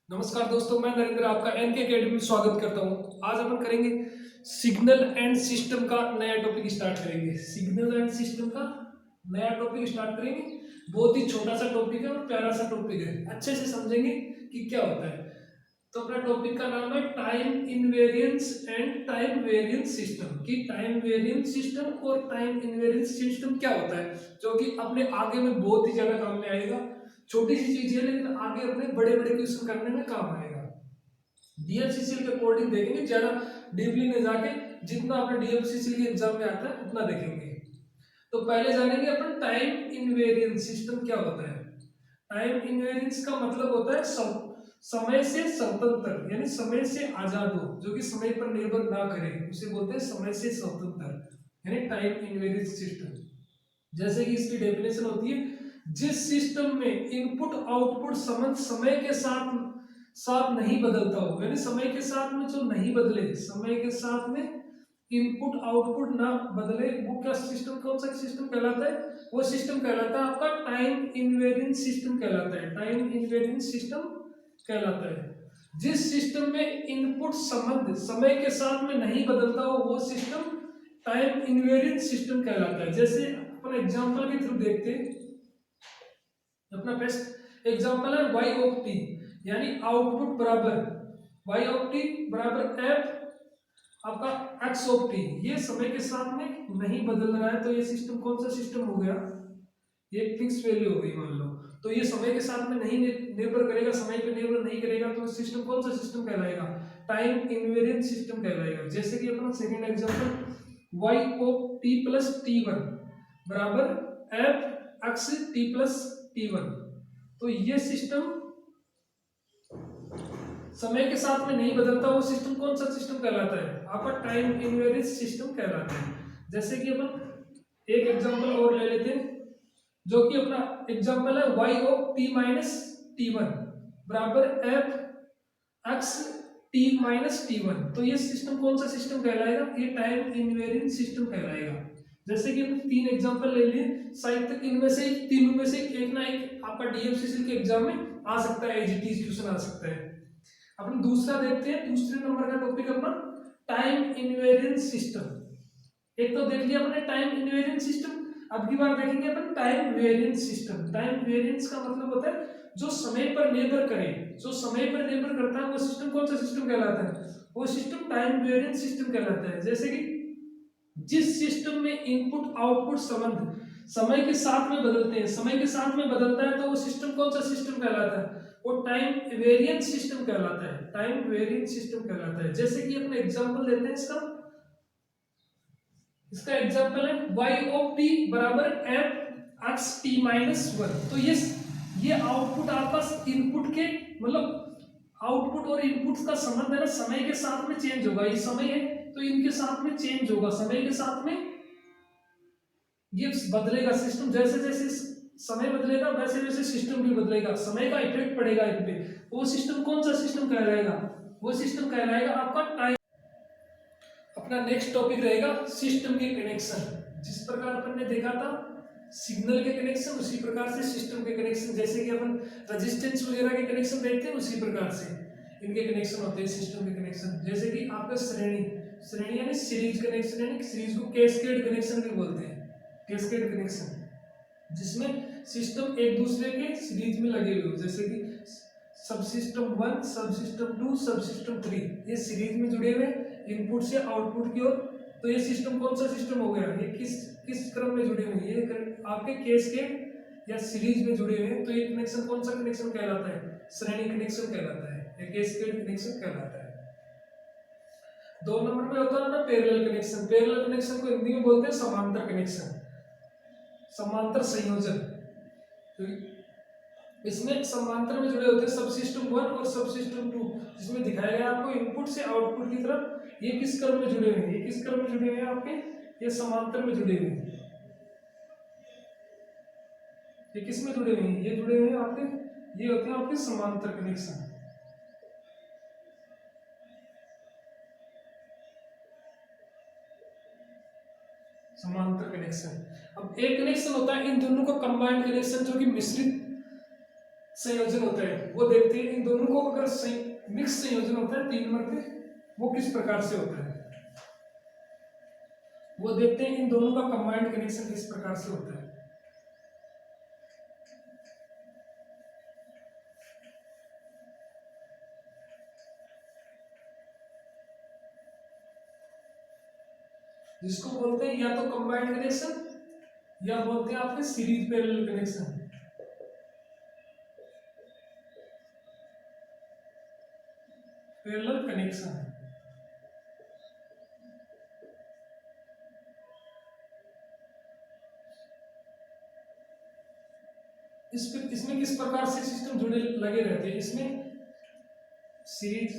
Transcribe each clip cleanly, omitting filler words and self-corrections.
नमस्कार दोस्तों, मैं नरेंद्र आपका एनके अकेडमी में स्वागत करता हूं। आज अपन करेंगे सिग्नल एंड सिस्टम का नया टॉपिक स्टार्ट करेंगे। सिग्नल एंड सिस्टम का नया टॉपिक स्टार्ट करेंगे। बहुत ही छोटा सा टॉपिक है और प्यारा सा टॉपिक है, अच्छे से समझेंगे कि क्या होता है। तो अपना टॉपिक का नाम है time invariance and time variance system. कि टाइम वेरियंस सिस्टम और टाइम इनवेरियंस सिस्टम क्या होता है, जो कि अपने आगे में बहुत ही ज्यादा काम में आएगा। छोटी सी चीज है लेकिन आगे अपने बड़े बड़े क्वेश्चन करने में काम आएगा। डीएफसीसीएल के अकॉर्डिंग देखेंगे, ज्यादा डीपली में जाके, जितना अपने डीएफसीसीएल के एग्जाम में आता है उतना देखेंगे। तो पहले जानेंगे अपन टाइम इनवेरियंस सिस्टम क्या होता है। टाइम इनवेरियंस का मतलब होता है समय से स्वतंत्र, यानी समय से आजाद हो, जो कि समय पर निर्भर ना करे, उसे बोलते हैं समय से स्वतंत्र, यानी टाइम इनवेरियंस सिस्टम। जैसे कि इसकी डेफिनेशन होती है, जिस सिस्टम में इनपुट आउटपुट संबंध समय के साथ साथ नहीं बदलता हो, यानी समय के साथ में जो नहीं बदले, समय के साथ में इनपुट आउटपुट ना बदले, वो क्या सिस्टम, कौन सा सिस्टम कहलाता है? वो सिस्टम कहलाता है आपका टाइम इनवेरियंस सिस्टम कहलाता है। टाइम इनवेरियंस सिस्टम कहलाता है। जिस सिस्टम में इनपुट संबंध समय के साथ में नहीं बदलता हो, वो सिस्टम टाइम इनवेरियंस सिस्टम कहलाता है। जैसे अपन एग्जांपल के थ्रू देखते हैं। अपना बेस्ट एग्जांपल है y ऑफ t, यानी आउटपुट बराबर y ऑफ t बराबर f आपका x ऑफ t। ये समय के साथ में नहीं बदल रहा है, तो ये सिस्टम कौन सा सिस्टम हो गया? ये फिक्स वैल्यू हो गई मान लो। तो ये समय के साथ में नहीं निर्भर करेगा, समय पे निर्भर नहीं करेगा, तो सिस्टम कौन सा सिस्टम कहलाएगा? टाइम इनवेरियंट सिस्टम कहलाएगा। जैसे कि अपना second example y of t plus t1 बराबर f x t plus t1। तो ये सिस्टम समय के साथ में नहीं बदलता, वो सिस्टम कौन सा सिस्टम कहलाता है? आपका टाइम इनवेरियंट सिस्टम कहलाता है। जैसे कि अपन एक एग्जांपल और ले लेते हैं, जो कि अपना एग्जांपल है y of t minus t1 बराबर f x t minus t1। तो ये सिस्टम कौन सा सिस्टम कहलाएगा? ये टाइम इनवेरियंट सिस्टम कहलाएगा। जैसे कि हमने तीन एग्जांपल ले लिए, शायद तक इनमें से तीनों में से एक ना एक आपका डीएफसीसी के एग्जाम में आ सकता है, एजीटी क्वेश्चन आ सकता है। अपन दूसरा देखते हैं, दूसरे नंबर का टॉपिक अपना टाइम इनवेरियंट सिस्टम। एक तो देख लिया अपने टाइम इनवेरियंट सिस्टम, अब की बार देखेंगे अपन time variant system. Time variance का मतलब होता है जो समय पर निर्भर करे, जो समय पर निर्भर करता है, वो सिस्टम कौन सा सिस्टम कहलाता है? वो सिस्टम टाइम वेरिएंट सिस्टम कहलाता है। जैसे कि जिस सिस्टम में इनपुट आउटपुट संबंध समय के साथ में बदलते हैं, समय के साथ में बदलता है, तो वो सिस्टम कौन सा सिस्टम कहलाता है? वो टाइम वेरिएंट सिस्टम कहलाता है। टाइम वेरिएंट सिस्टम कहलाता है। जैसे कि अपने एग्जांपल लेते हैं इसका। इसका एग्जांपल है y ऑफ t बराबर f x t minus one. तो ये आउटपुट आपका इनपुट के मतलब आउटपुट और इनपुट का संबंध है ना, समय के साथ में चेंज होगा। ये समय है तो इनके साथ में चेंज होगा, समय के साथ में ये बदलेगा सिस्टम। जैसे जैसे समय बदलेगा वैसे वैसे सिस्टम भी बदलेगा, समय का इफेक्ट पड़ेगा इन पे। वो सिस्टम कौन सा सिस्टम कहलाएगा? वो सिस्टम कहलाएगा आपका टाइम। अपना नेक्स्ट टॉपिक रहेगा सिस्टम के कनेक्शन। जिस प्रकार अपन ने देखा था सिग्नल के कनेक्शन, उसी प्रकार से सिस्टम के कनेक्शन। जैसे कि अपन रेजिस्टेंस वगैरह के कनेक्शन देखते हैं, उसी प्रकार से इनके कनेक्शन होते हैं सिस्टम के कनेक्शन। जैसे कि आपका श्रेणी यानी सीरीज कनेक्शन, यानी सीरीज को कैस्केड कनेक्शन भी बोलते हैं। कैस्केड कनेक्शन जिसमें सिस्टम एक दूसरे के सीरीज में लगे हुए हो, जैसे कि सब सिस्टम 1, सब सिस्टम 2, सब सिस्टम 3, ये सीरीज में जुड़े हुए इनपुट से आउटपुट की ओर। तो ये सिस्टम कौन सा सिस्टम हो गया? ये किस किस क्रम में जुड़े हुए? ये आपके कैस्केड या सीरीज में जुड़े हुए हैं। तो ये कनेक्शन कौन सा कनेक्शन कहलाता है? श्रेणी कनेक्शन कहलाता है, या कैस्केड कनेक्शन कहलाता है। दो नंबर में होता है ना पैरेलल कनेक्शन। पैरेलल कनेक्शन को हिंदी में बोलते हैं समांतर कनेक्शन, समांतर संयोजन। तो इसमें समांतर में जुड़े होते हैं सब सिस्टम 1 और सब सिस्टम 2, जिसमें दिखाया गया आपको इनपुट से आउटपुट की तरफ ये किस क्रम में जुड़े हुए हैं? ये किस क्रम में जुड़े हुए हैं आपके? ये समांतर में जुड़े हुए हैं। ये किस में जुड़े हुए हैं? ये जुड़े हुए हैं आपके, ये होते हैं आपके समांतर कनेक्शन। समांतर कनेक्शन। अब एक कनेक्शन होता है इन दोनों का कंबाइंड कनेक्शन, जो कि मिश्रित संयोजन होता है वो देखते हैं। इन दोनों को अगर मिक्स संयोजन होता है 3 नंबर पे, वो किस प्रकार से होता है वो देखते हैं। इन दोनों का कंबाइंड कनेक्शन किस प्रकार से होता है। जिसको बोलते हैं या तो कंबाइंड कनेक्शन या बोलते हैं आपके series parallel connection. Parallel connection इसमें किस प्रकार से सिस्टम जुड़े लगे रहते हैं। इसमें सीरीज,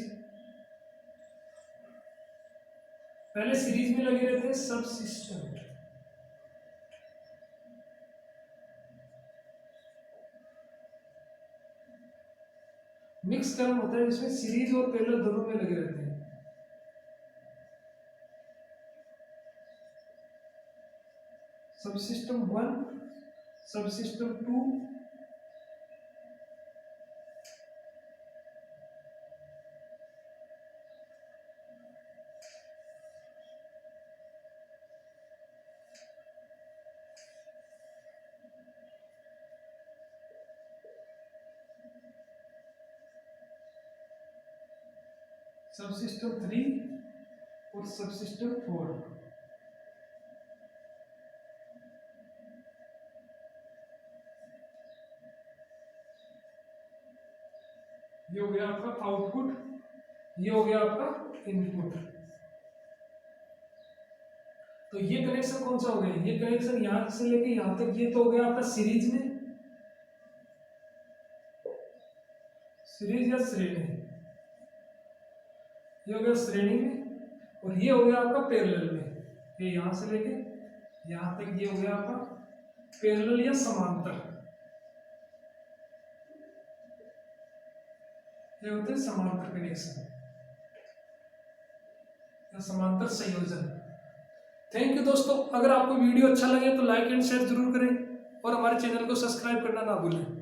पहले सीरीज में लगे रहते हैं सब सिस्टम, मिक्स टर्म होता है जिसमें सीरीज और पैरेलल दोनों में लगे रहते हैं। सब सिस्टम 1, सब सिस्टम 2, सब सिस्टम 3 और सब सिस्टम 4। ये हो गया आपका आउटपुट, ये हो गया आपका इनपुट। तो ये कनेक्शन कौन सा हो गया, ये कनेक्शन यहां से लेके यहां तक, ये तो हो गया आपका सीरीज में, सीरीज या श्रेणी, ये हो गया श्रेणी में, और ये हो गया आपका पैरेलल में। ये यहां से लेके यहां तक ये हो गया आपका पैरेलल या समांतर, ये होते हैं समांतर कनेक्शन या समांतर संयोजन। थैंक यू दोस्तों, अगर आपको वीडियो अच्छा लगे तो लाइक एंड शेयर जरूर करें और हमारे चैनल को सब्सक्राइब करना ना भूलें।